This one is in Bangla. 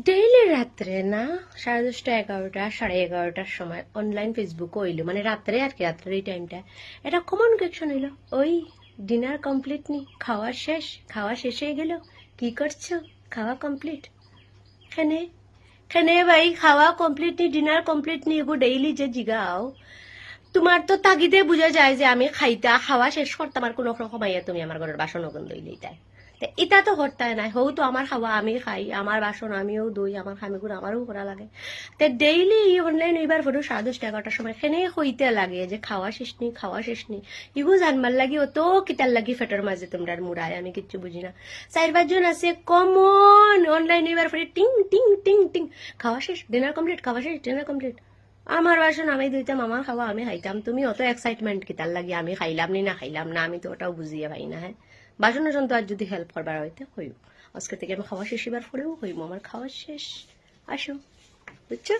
ডেইলি রাত্রে না 10:30 11টা 11:30টার সময় অনলাইন ফেসবুক হইলো, মানে রাত্রে আর কি, রাত্রের এই টাইমটা এটা কমিউনিকেশন হইলো। ওই ডিনার কমপ্লিট নি, খাওয়া শেষ, খাওয়া শেষ হয়ে গেল, কি করছো, খাওয়া কমপ্লিট, খেনে খেনে ভাই খাওয়া কমপ্লিট নি, ডিনার কমপ্লিট নি, এগো ডেইলি যে জিগাও তোমার তো তাগিদে বুঝা যায় যে আমি খাইতা খাওয়া শেষ করতাম আর কোনো রকম আইয়া তুমি আমার ঘরের বাসন গন্ধ হইলেই তাই। এটা তো হরতায় নাই, হৌ তো আমার খাওয়া আমি খাই, আমার বাসন আমিও দই, আমার খামিগুলো আমারও করা লাগে। তে ডেইলি অনলাইন এইবার ফটো 10:30 11টার সময় খেনে হইতে লাগে যে খাওয়া শেষ নি, খাওয়া শেষ নি। ইগু জানবার লাগি অত কিতার লাগি ফেটোর মাঝে তোমরা মুড়ায়, আমি কিচ্ছু বুঝি না। 4-5 জন আছে কমন অনলাইন এইবার ফটো টিং টিং টিং টিং, খাওয়া শেষ, ডিনার কমপ্লিট, খাওয়া শেষ, ডিনার কমপ্লিট। আমার বাসন আমি ধুইতাম, আমার খাওয়া আমি খাইতাম, তুমি অত এক্সাইটমেন্ট কিতার লাগি আমি খাইলাম নি না খাইলাম না, আমি তো ওটাও বুঝিয়ে পাই না। হ্যাঁ, বাসন টাসন তো আর যদি হেল্প করবার হইতে হইব, আজকে থেকে আমি খাওয়া শেষ এবার পরেও হইব, আমার খাওয়া শেষ। আসো, বুঝছো।